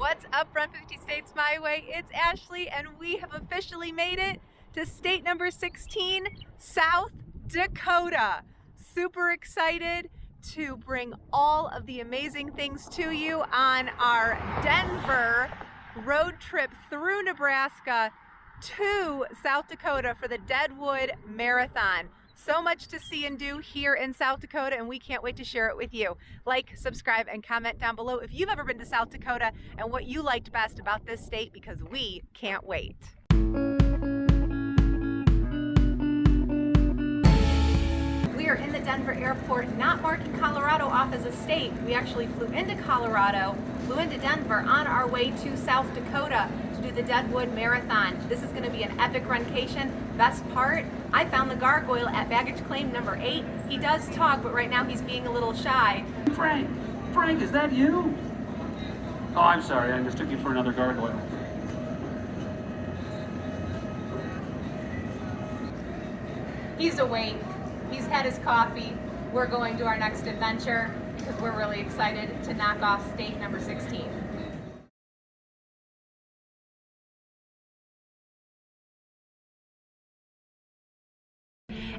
What's up, Run 50 States My Way? It's Ashley, and we have officially made it to state number 16, South Dakota. Super excited to bring all of the amazing things to you on our Denver road trip through Nebraska to South Dakota for the Deadwood Marathon. So much to see and do here in South Dakota, and we can't wait to share it with you. Like, subscribe, and comment down below if you've ever been to South Dakota and what you liked best about this state, because we can't wait. We are in the Denver airport, not marking Colorado off as a state. We actually flew into Colorado, flew into Denver on our way to South Dakota to do the Deadwood Marathon. This is going to be an epic runcation. Best part, I found the gargoyle at baggage claim number 8. He does talk, but right now he's being a little shy. Frank, is that you? Oh, I'm sorry, I mistook you for another gargoyle. He's awake. He's had his coffee. We're going to our next adventure because we're really excited to knock off state number 16.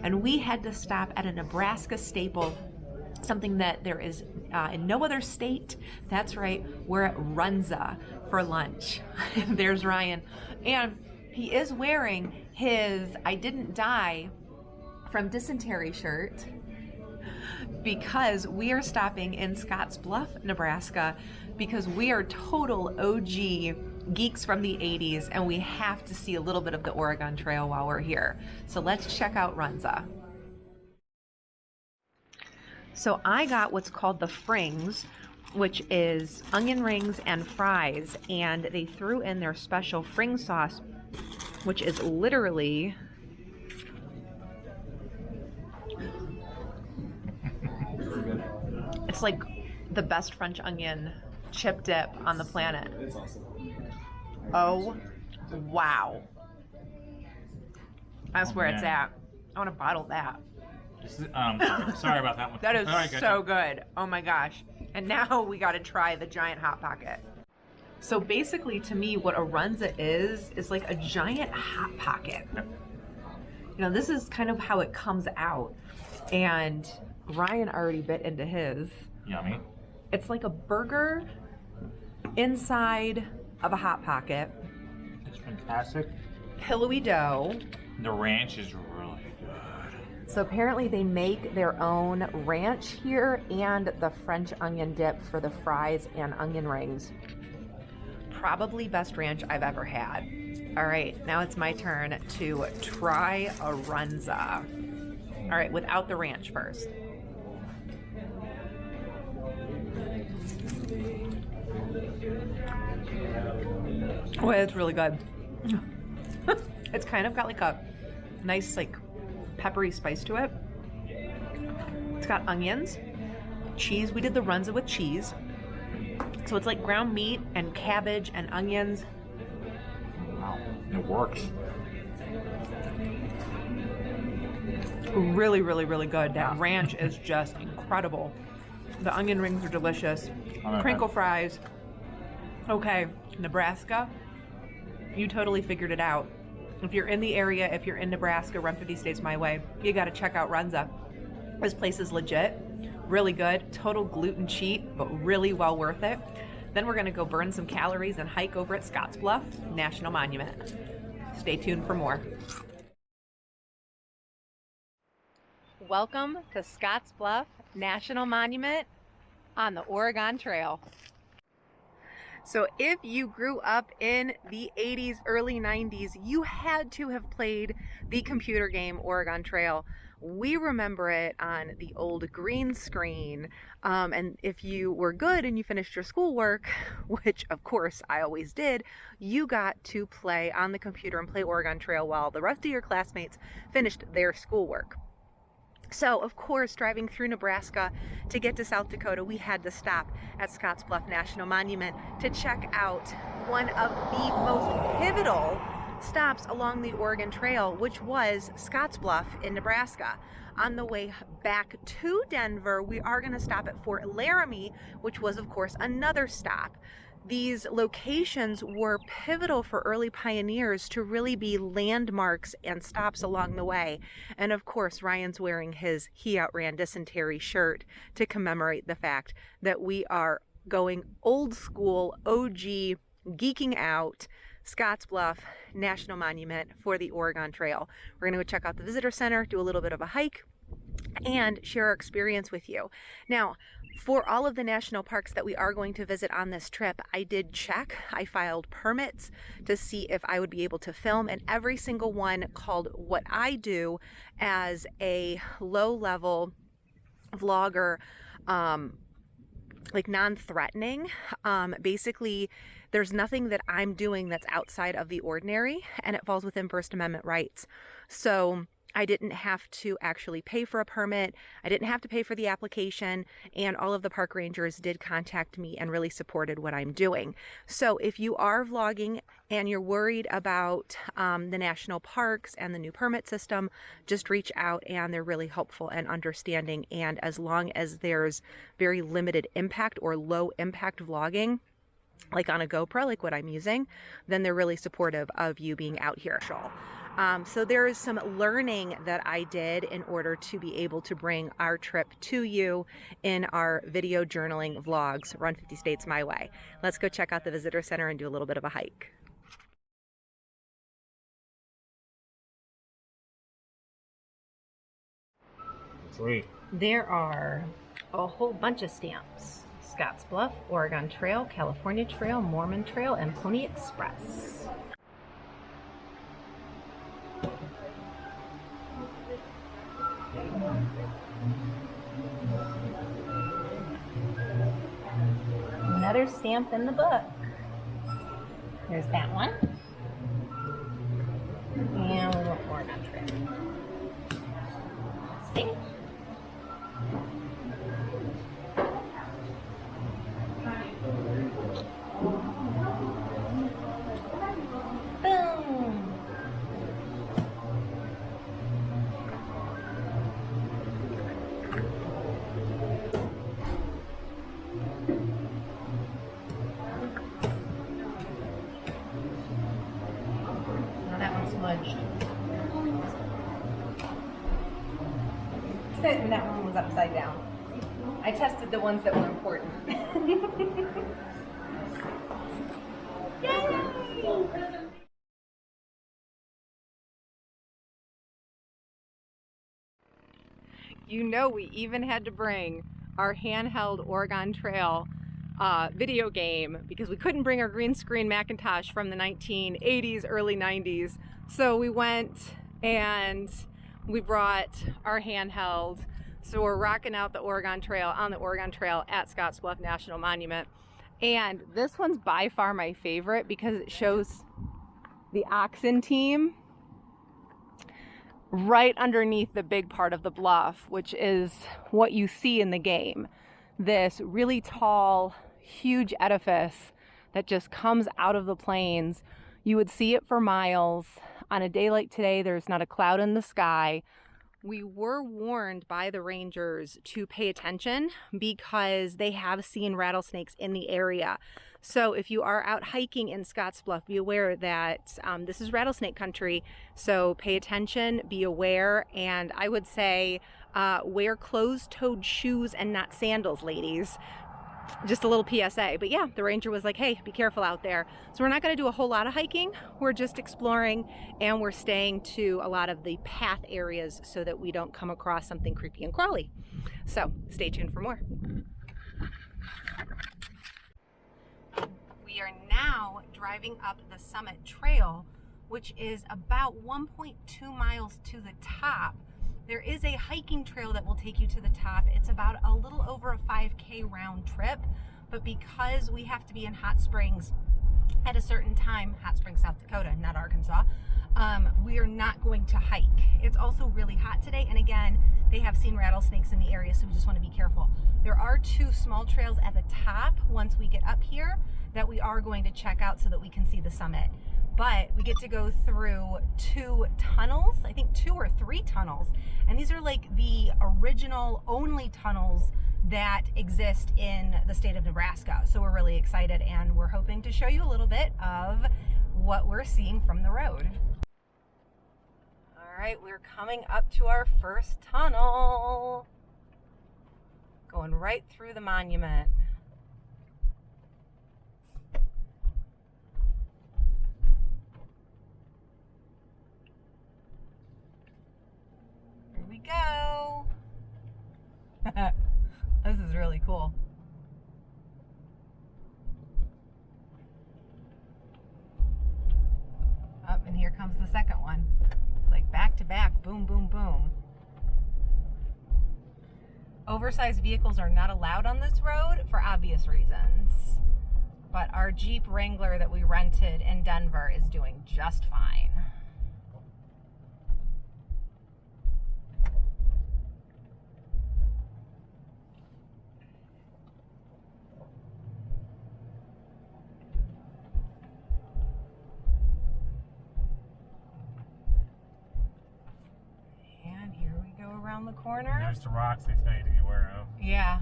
And we had to stop at a Nebraska staple, something that there is in no other state. That's right, we're at Runza for lunch. There's Ryan. And he is wearing his I Didn't Die from Dysentery shirt because we are stopping in Scottsbluff, Nebraska, because we are total OG geeks from the 80s, and we have to see a little bit of the Oregon Trail while we're here. So let's check out Runza. So I got what's called the frings, which is onion rings and fries, and they threw in their special fring sauce, which is literally it's like the best French onion chip dip on the planet. It's awesome. Oh, wow. That's where it's at. I want to bottle that. Sorry about that one. That is so good. Oh my gosh. And now we got to try the giant Hot Pocket. So basically, to me, what a Runza is like a giant Hot Pocket. You know, this is kind of how it comes out. And Ryan already bit into his. Yummy. It's like a burger inside of a Hot Pocket. It's fantastic. Pillowy dough. The ranch is really good. So apparently they make their own ranch here and the French onion dip for the fries and onion rings. Probably best ranch I've ever had. All right, now it's my turn to try a Runza. All right, without the ranch first. Oh, it's really good. It's kind of got like a nice, like, peppery spice to it. It's got onions, cheese. We did the Runza with cheese. So it's like ground meat and cabbage and onions. Wow, it works. Really, really, really good. That ranch is just incredible. The onion rings are delicious. Crinkle fries. Okay, Nebraska, you totally figured it out. If you're in the area, if you're in Nebraska, Run 50 States My Way, you got to check out Runza. This place is legit, really good, total gluten cheat, but really well worth it. Then we're going to go burn some calories and hike over at Scottsbluff National Monument. Stay tuned for more. Welcome to Scottsbluff National Monument on the Oregon Trail. So if you grew up in the 80s, early 90s, you had to have played the computer game Oregon Trail. We remember it on the old green screen. And if you were good and you finished your schoolwork, which of course I always did, you got to play on the computer and play Oregon Trail while the rest of your classmates finished their schoolwork. So, of course, driving through Nebraska to get to South Dakota, we had to stop at Scottsbluff National Monument to check out one of the most pivotal stops along the Oregon Trail, which was Scottsbluff in Nebraska. On the way back to Denver, we are going to stop at Fort Laramie, which was, of course, another stop. these locations were pivotal for early pioneers to really be landmarks and stops along the way. And of course, Ryan's wearing his He Outran Dysentery shirt to commemorate the fact that we are going old school, OG, geeking out, Scottsbluff National Monument for the Oregon Trail. We're gonna go check out the visitor center, do a little bit of a hike, and share our experience with you. Now, for all of the national parks that we are going to visit on this trip, I did check. I filed permits to see if I would be able to film, and every single one called what I do as a low-level vlogger, like non-threatening. Basically, there's nothing that I'm doing that's outside of the ordinary, and it falls within First Amendment rights. So I didn't have to actually pay for a permit. I didn't have to pay for the application, and all of the park rangers did contact me and really supported what I'm doing. So if you are vlogging and you're worried about the national parks and the new permit system, just reach out, and they're really helpful and understanding. And as long as there's very limited impact or low impact vlogging, like on a GoPro, like what I'm using, then they're really supportive of you being out here. So there is some learning that I did in order to be able to bring our trip to you in our video journaling vlogs, Run 50 States My Way. Let's go check out the visitor center and do a little bit of a hike. Sweet. There are a whole bunch of stamps. Scottsbluff, Oregon Trail, California Trail, Mormon Trail, and Pony Express. Another stamp in the book. There's that one. And we want Oregon Trail. Stamp. Boom. Smudged. And that one was upside down. I tested the ones that were important. Yay! You know, we even had to bring our handheld Oregon Trail video game because we couldn't bring our green screen Macintosh from the 1980s, early 90s. So we went and we brought our handheld. So we're rocking out the Oregon Trail on the Oregon Trail at Scottsbluff National Monument. And this one's by far my favorite because it shows the oxen team right underneath the big part of the bluff, which is what you see in the game. This really tall, huge edifice that just comes out of the plains. You would see it for miles. On a day like today, there's not a cloud in the sky. We were warned by the rangers to pay attention because they have seen rattlesnakes in the area. So if you are out hiking in Scottsbluff, be aware that this is rattlesnake country. So pay attention, be aware, and I would say wear closed-toed shoes and not sandals, ladies. Just a little PSA. But yeah, the ranger was like, hey, be careful out there. So we're not going to do a whole lot of hiking. We're just exploring, and we're staying to a lot of the path areas so that we don't come across something creepy and crawly. So stay tuned for more. We are now driving up the Summit Trail, which is about 1.2 miles to the top. There is a hiking trail that will take you to the top. It's about a little over a 5K round trip, but because we have to be in Hot Springs at a certain time, Hot Springs, South Dakota, not Arkansas, we are not going to hike. It's also really hot today, and again, they have seen rattlesnakes in the area, so we just want to be careful. There are 2 small trails at the top once we get up here that we are going to check out so that we can see the summit. But we get to go through 2 tunnels, I think 2 or 3 tunnels. And these are like the original only tunnels that exist in the state of Nebraska. So we're really excited, and we're hoping to show you a little bit of what we're seeing from the road. All right, we're coming up to our first tunnel. Going right through the monument. Here we go. This is really cool. Up, and here comes the second one. It's like back to back, boom, boom, boom. Oversized vehicles are not allowed on this road for obvious reasons. But our Jeep Wrangler that we rented in Denver is doing just fine. Around the corner. There's the rocks they tell you to beware of. Yeah.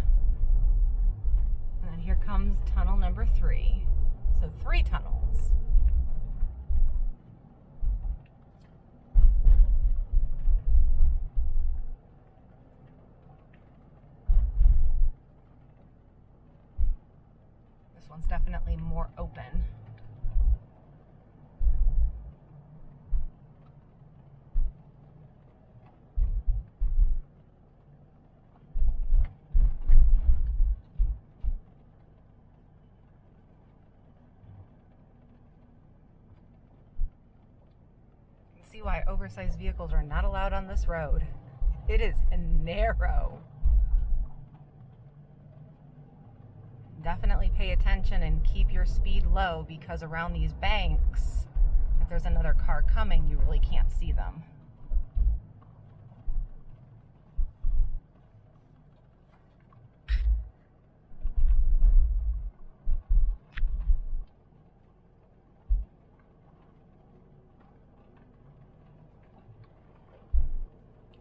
And then here comes tunnel number 3. So 3 tunnels. This one's definitely more open. See why oversized vehicles are not allowed on this road. It is narrow. Definitely pay attention and keep your speed low, because around these banks, if there's another car coming, you really can't see them.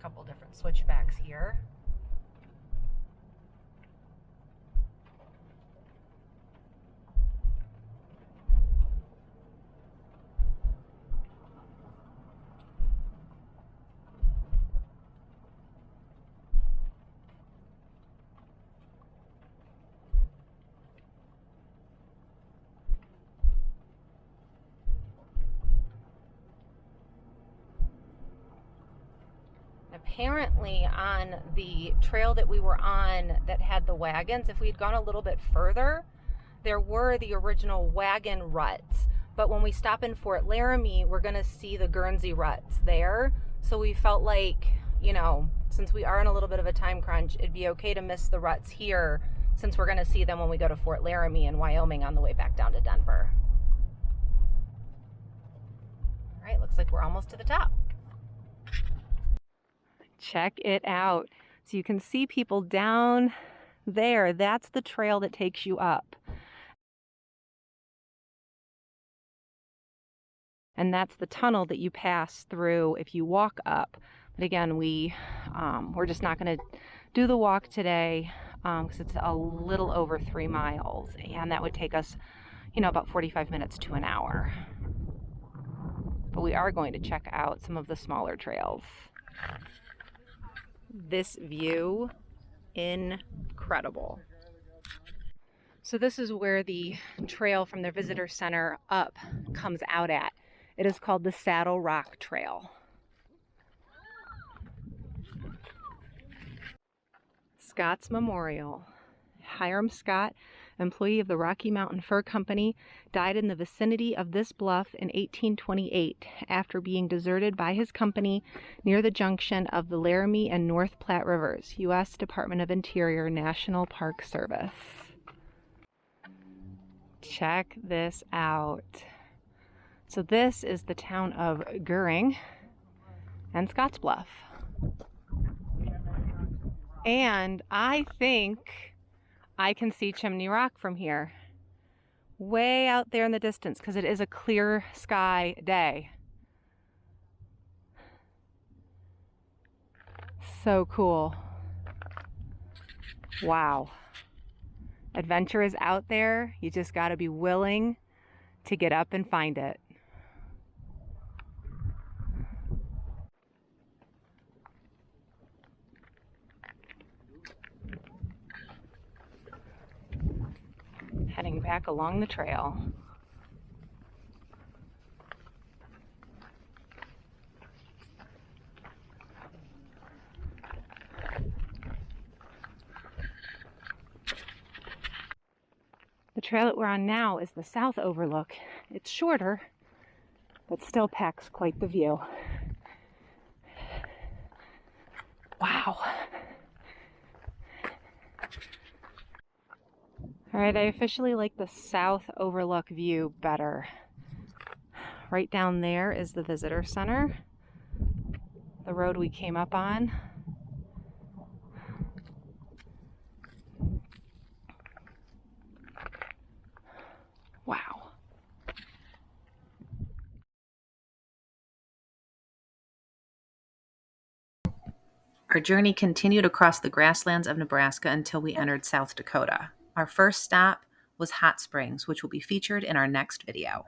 Couple different switchbacks here. Apparently on the trail that we were on that had the wagons, if we'd gone a little bit further, there were the original wagon ruts. But when we stop in Fort Laramie, we're going to see the Guernsey ruts there. So we felt like, you know, since we are in a little bit of a time crunch, it'd be okay to miss the ruts here, since we're going to see them when we go to Fort Laramie in Wyoming on the way back down to Denver. All right, looks like we're almost to the top. Check it out. So you can see people down there. That's the trail that takes you up. And that's the tunnel that you pass through if you walk up. But again, we're just not going to do the walk today because it's a little over 3 miles. And that would take us, you know, about 45 minutes to an hour. But we are going to check out some of the smaller trails. This view, incredible. So this is where the trail from the visitor center up comes out at. It is called the Saddle Rock Trail. Scott's Memorial. Hiram Scott, employee of the Rocky Mountain Fur Company, died in the vicinity of this bluff in 1828 after being deserted by his company near the junction of the Laramie and North Platte Rivers, U.S. Department of Interior National Park Service. Check this out. So this is the town of Goering and Scottsbluff. And I think I can see Chimney Rock from here, way out there in the distance, because it is a clear sky day. So cool. Wow. Adventure is out there. You just got to be willing to get up and find it. Heading back along the trail. The trail that we're on now is the South Overlook. It's shorter, but still packs quite the view. Wow. All right, I officially like the South Overlook view better. Right down there is the visitor center, the road we came up on. Wow. Our journey continued across the grasslands of Nebraska until we entered South Dakota. Our first stop was Hot Springs, which will be featured in our next video.